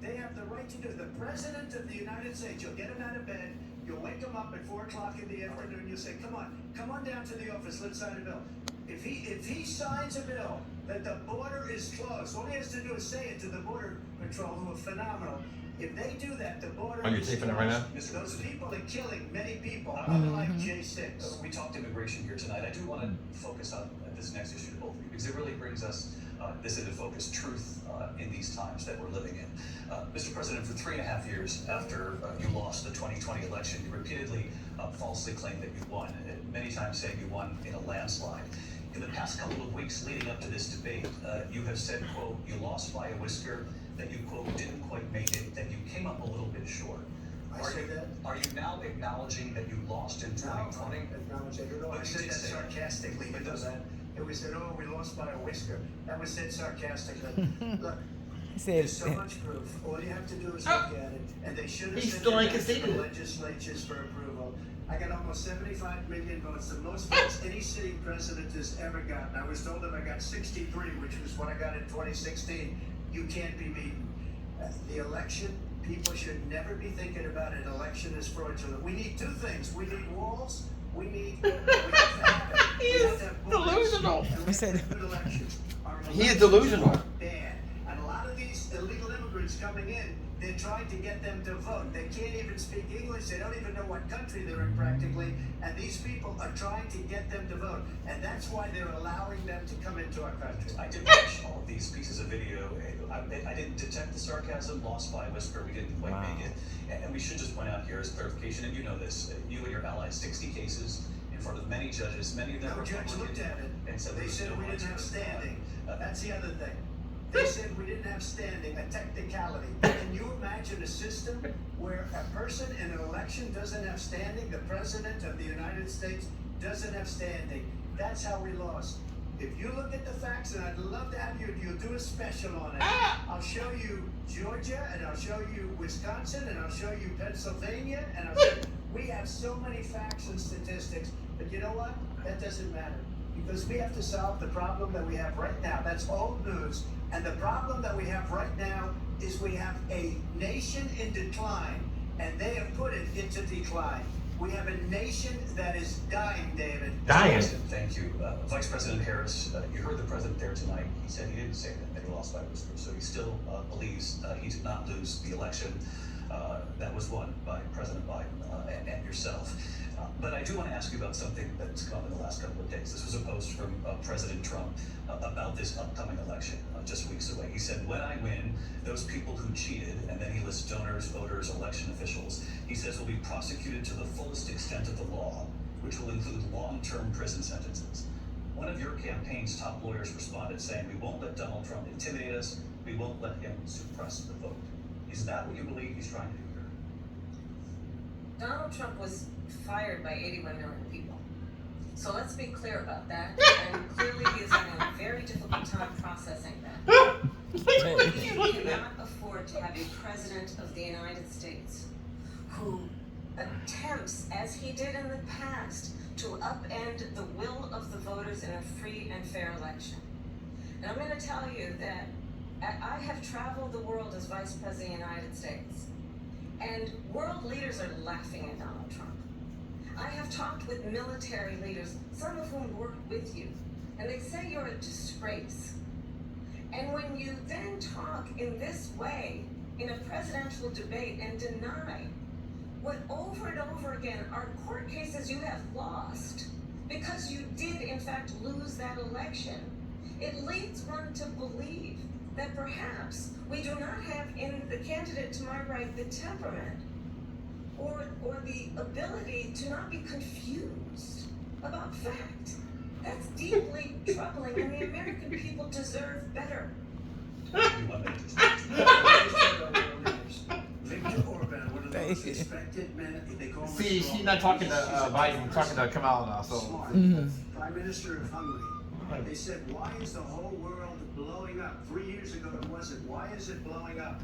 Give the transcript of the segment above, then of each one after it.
They have the right to do it. The President of the United States, you'll get him out of bed, you'll wake him up at 4 o'clock in the afternoon, you'll say, come on down to the office, let's sign a bill. If he signs a bill that the border is closed, all he has to do is say it to the Border Patrol, who are phenomenal. If they do that, the border Are you taping it right now? Those people are killing many people, unlike J6. We talked immigration here tonight. I do want to focus on this next issue to both of you, because it really brings us this into focus, truth in these times that we're living in. Mr. President, for 3.5 years after you lost the 2020 election, you repeatedly falsely claimed that you won, many times saying you won in a landslide. In the past couple of weeks leading up to this debate, you have said, quote, you lost by a whisker, that you, quote, didn't quite make it, that you came up a little bit short. Are you now acknowledging that you lost in 2020? I said that sarcastically, because it was said, oh, we lost by a whisker. That was said sarcastically. Look, there's so much proof. All you have to do is look at it, and they should have sent it back to the legislatures for approval. I got almost 75 million votes, the most votes any sitting president has ever gotten. I was told that I got 63, which was what I got in 2016. You can't be beaten. The election, people should never be thinking about an election as fraudulent. We need 2 things. We need walls. We have to have it. He is delusional. He is Our delusional. elections are bad. And a lot of these illegal immigrants coming in, they're trying to get them to vote. They can't even speak English. They don't even know what country they're in practically. And these people are trying to get them to vote. And that's why they're allowing them to come into our country. I did watch all of these pieces of video. I didn't detect the sarcasm, lost by a whisper. We didn't quite make it. And we should just point out here as clarification, and you know this, you and your allies, 60 cases in front of many judges, many of them No judge looked at it. and said They said we didn't have standing. That's the other thing. They said we didn't have standing, a technicality. Can you imagine a system where a person in an election doesn't have standing? The President of the United States doesn't have standing. That's how we lost. If you look at the facts, and I'd love to have you do a special on it. I'll show you Georgia, and I'll show you Wisconsin, and I'll show you Pennsylvania, and I'll show you, we have so many facts and statistics, but you know what? That doesn't matter. Because we have to solve the problem that we have right now. That's old news. And the problem that we have right now is we have a nation in decline, and they have put it into decline. We have a nation that is dying, David. Dying. Thank you. Vice President Harris, you heard the president there tonight. He said he didn't say that he lost by a whisper, so he still believes he did not lose the election that was won by President Biden and yourself. But I do want to ask you about something that's come up in the last couple of days. This was a post from President Trump about this upcoming election just weeks away. He said, when I win, those people who cheated, and then he lists donors, voters, election officials, he says will be prosecuted to the fullest extent of the law, which will include long-term prison sentences. One of your campaign's top lawyers responded saying, we won't let Donald Trump intimidate us, we won't let him suppress the vote. Is that what you believe he's trying to do here? Donald Trump was fired by 81 million people. So let's be clear about that. And clearly he is having a very difficult time processing that. We cannot afford to have a president of the United States who attempts, as he did in the past, to upend the will of the voters in a free and fair election. And I'm going to tell you that I have traveled the world as Vice President of the United States, and world leaders are laughing at Donald Trump. I have talked with military leaders, some of whom worked with you, and they say you're a disgrace. And when you then talk in this way in a presidential debate and deny what over and over again are court cases you have lost because you did in fact lose that election, it leads one to believe that perhaps we do not have in the candidate to my right the temperament or the ability to not be confused about fact. That's deeply troubling, and the American people deserve better. Victor Orban, one of the most respected men, they call him See, she's not talking to Biden, we're talking to Kamala now, so. Smart. Prime Minister of Hungary. They said, why is the whole world blowing up? 3 years ago it wasn't. Why is it blowing up?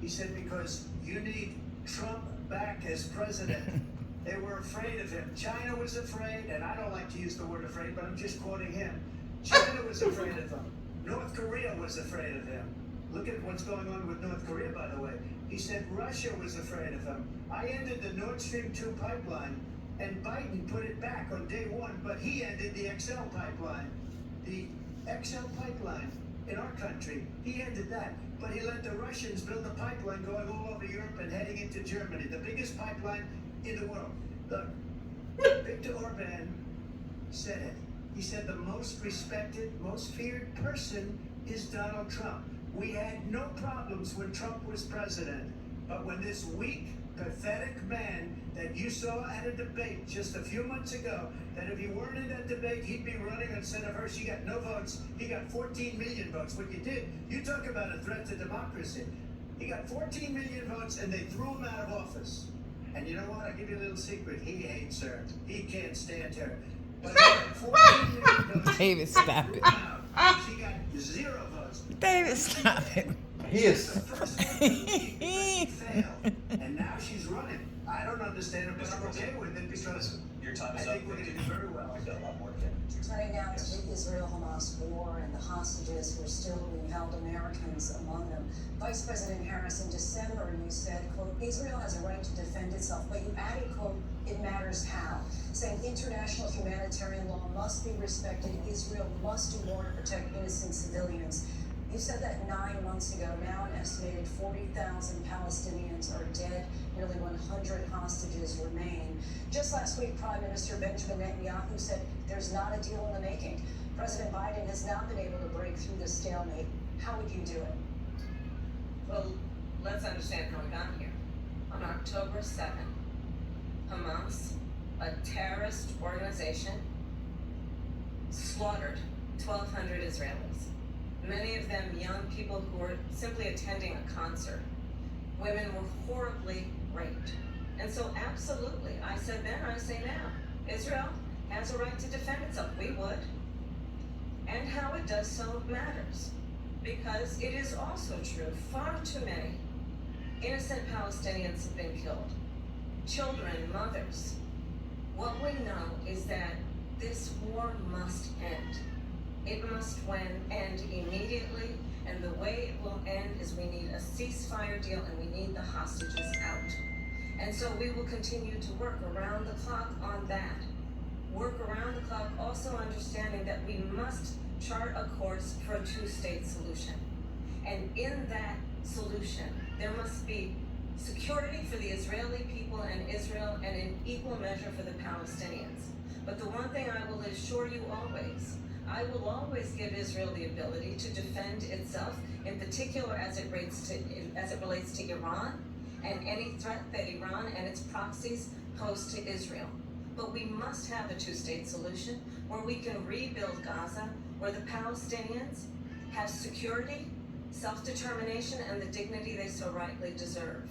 He said, because you need Trump back as president. They were afraid of him. China was afraid, and I don't like to use the word afraid, but I'm just quoting him. China was afraid of him. North Korea was afraid of him. Look at what's going on with North Korea, by the way. He said Russia was afraid of him. I ended the Nord Stream 2 pipeline, and Biden put it back on day one, but he ended the XL pipeline. The XL pipeline in our country, he ended that. But he let the Russians build a pipeline going all over Europe and heading into Germany, the biggest pipeline in the world. Look, Viktor Orban said it. He said the most respected, most feared person is Donald Trump. We had no problems when Trump was president, but when this weak, pathetic man that you saw at a debate just a few months ago, that if he weren't in that debate, he'd be running on Senator Hirsch. He got no votes. He got 14 million votes. What you did, you talk about a threat to democracy. He got 14 million votes, and they threw him out of office. And you know what? I'll give you a little secret. He hates her. He can't stand her. But he got 14 million votes. David, stop it. She got 0 votes. David, stop it. He is. The first one she failed, and now she's running. I don't understand it, but I'm okay with it because Your time I is up. think we're going to do very well. We've got a lot more to get into. Turning now to the Israel-Hamas war and the hostages who are still being held, Americans among them. Vice President Harris, in December, you said, quote, Israel has a right to defend itself, but you added, quote, it matters how, saying international humanitarian law must be respected. Israel must do more to protect innocent civilians. You said that 9 months ago. Now an estimated 40,000 Palestinians are dead. Nearly 100 hostages remain. Just last week, Prime Minister Benjamin Netanyahu said there's not a deal in the making. President Biden has not been able to break through the stalemate. How would you do it? Well, let's understand how we got here. On October 7th, Hamas, a terrorist organization, slaughtered 1,200 Israelis. Many of them young people who were simply attending a concert. Women were horribly raped. And so absolutely, I said then, I say now, Israel has a right to defend itself. We would. And how it does so matters. Because it is also true, far too many innocent Palestinians have been killed. Children, mothers. What we know is that this war must end. It must end immediately, and the way it will end is we need a ceasefire deal and we need the hostages out. And so we will continue to work around the clock on that. Work around the clock, also understanding that we must chart a course for a two-state solution. And in that solution, there must be security for the Israeli people and Israel, and in equal measure for the Palestinians. But the one thing I will assure you always, I will always give Israel the ability to defend itself, in particular as it relates to Iran and any threat that Iran and its proxies pose to Israel. But we must have a two-state solution where we can rebuild Gaza, where the Palestinians have security, self-determination, and the dignity they so rightly deserve.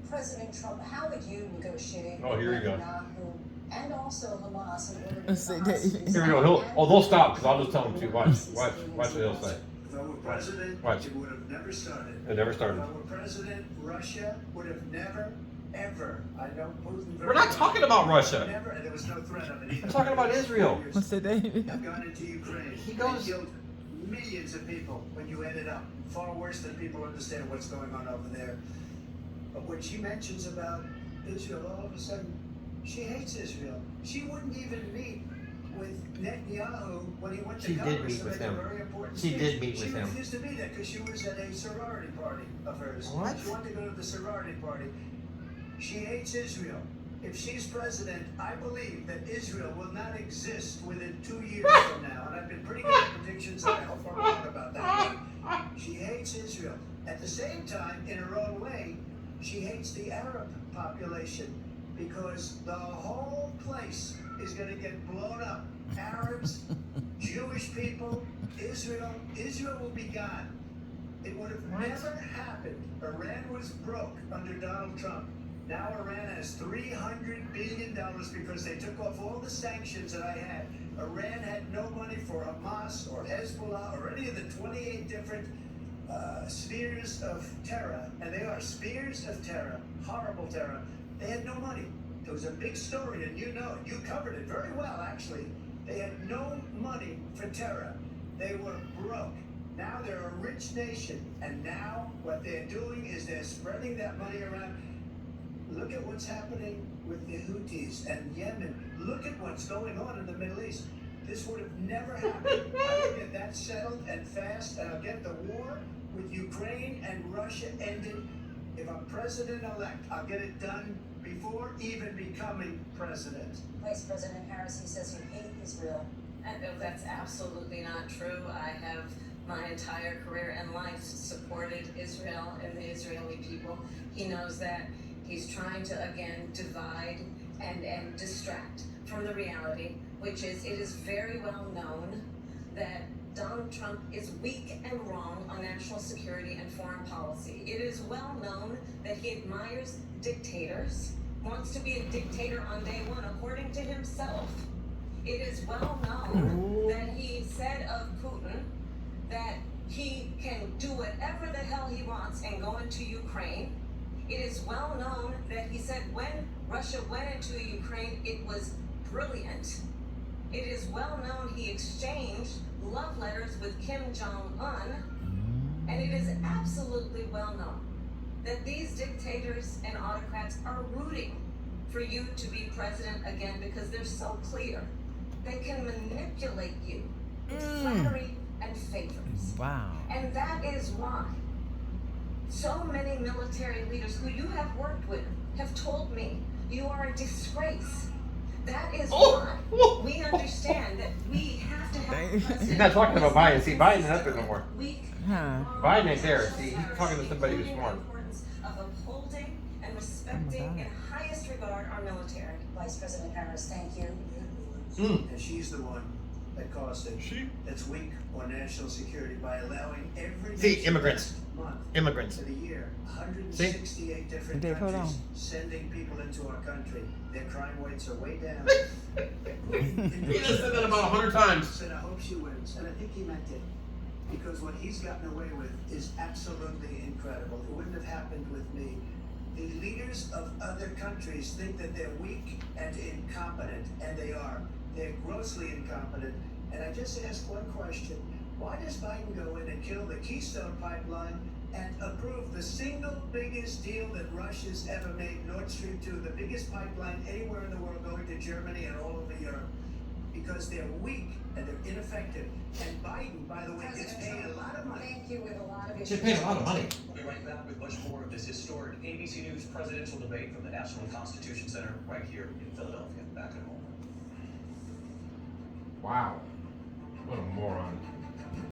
President Trump, how would you negotiate Oh, here you go. Netanyahu and also Hamas in order to Let's get see, the hostages Here we go. out They'll stop because I'll just tell them to. Watch what he'll say. If I were president, Watch. it would have never started. It never If started. I were president, Russia would have never, ever, I know Putin very We're not well, talking about Russia. never, and there was no threat of it either. We're talking about Israel. What's that, David? I've gone into Ukraine. He goes- They killed millions of people when you ended up. Far worse than people understand what's going on over there. But when she mentions about Israel, all of a sudden, she hates Israel. She wouldn't even meet with Netanyahu when he went to She did Congress meet to with make a him. very important She speech. did meet with She him. refused to be there because she was at a sorority party of hers. What? She wanted to go to the sorority party. She hates Israel. If she's president, I believe that Israel will not exist within 2 years from now. And I've been pretty good at predictions, and I hope I'm wrong about that. She hates Israel. At the same time, in her own way, she hates the Arab population because the whole place is going to get blown up. Arabs, Jewish people, Israel will be gone. It would have never happened. Iran was broke under Donald Trump. Now Iran has $300 billion because they took off all the sanctions that I had. Iran had no money for Hamas or Hezbollah or any of the 28 different spheres of terror. And they are spheres of terror, horrible terror. They had no money. It was a big story, and you know it. You covered it very well, actually. They had no money for terror. They were broke. Now they're a rich nation, and now what they're doing is they're spreading that money around. Look at what's happening with the Houthis and Yemen. Look at what's going on in the Middle East. This would have never happened. I will get that settled and fast, and I'll get the war with Ukraine and Russia ended. If I'm president-elect, I'll get it done before even becoming president. Vice President Harris, he says you hate Israel. And that's absolutely not true. I have my entire career and life supported Israel and the Israeli people. He knows that. He's trying to, again, divide and distract from the reality, which is it is very well known that Donald Trump is weak and wrong on national security and foreign policy. It is well known that he admires dictators, wants to be a dictator on day one, according to himself. It is well known that he said of Putin that he can do whatever the hell he wants and go into Ukraine. It is well known that he said when Russia went into Ukraine, it was brilliant. It is well known he exchanged love letters with Kim Jong-un. And it is absolutely well known that these dictators and autocrats are rooting for you to be president again because they're so clear. They can manipulate you with flattery and favors. Wow. And that is why so many military leaders who you have worked with have told me you are a disgrace. That is why we understand that we have to have a president. He's not talking about Biden. See, Biden ain't up there no more. Weak, Huh. Biden ain't there. See, he's talking to somebody who's smart. The importance of upholding and respecting in highest regard our military. Vice President Harris, thank you. And she's the one that caused it. That's weak on national security by allowing every See, nation immigrants. month Immigrants. to the year, 168 different Dave, hold countries on. sending people into our country. Their crime rates are way down. He just said that about 100 times. Said, I hope she wins, and I think he meant it. Because what he's gotten away with is absolutely incredible. It wouldn't have happened with me. The leaders of other countries think that they're weak and incompetent, and they are. They're grossly incompetent. And I just ask one question. Why does Biden go in and kill the Keystone Pipeline and approve the single biggest deal that Russia's ever made, Nord Stream 2, the biggest pipeline anywhere in the world going to Germany and all over Europe? Because they're weak and they're ineffective. And Biden, by the way, gets paid a lot of money. Thank you with a lot of She issues. paid a lot of money. We'll be right back with much more of this historic ABC News presidential debate from the National Constitution Center right here in Philadelphia. Back in a moment. Wow. What a moron.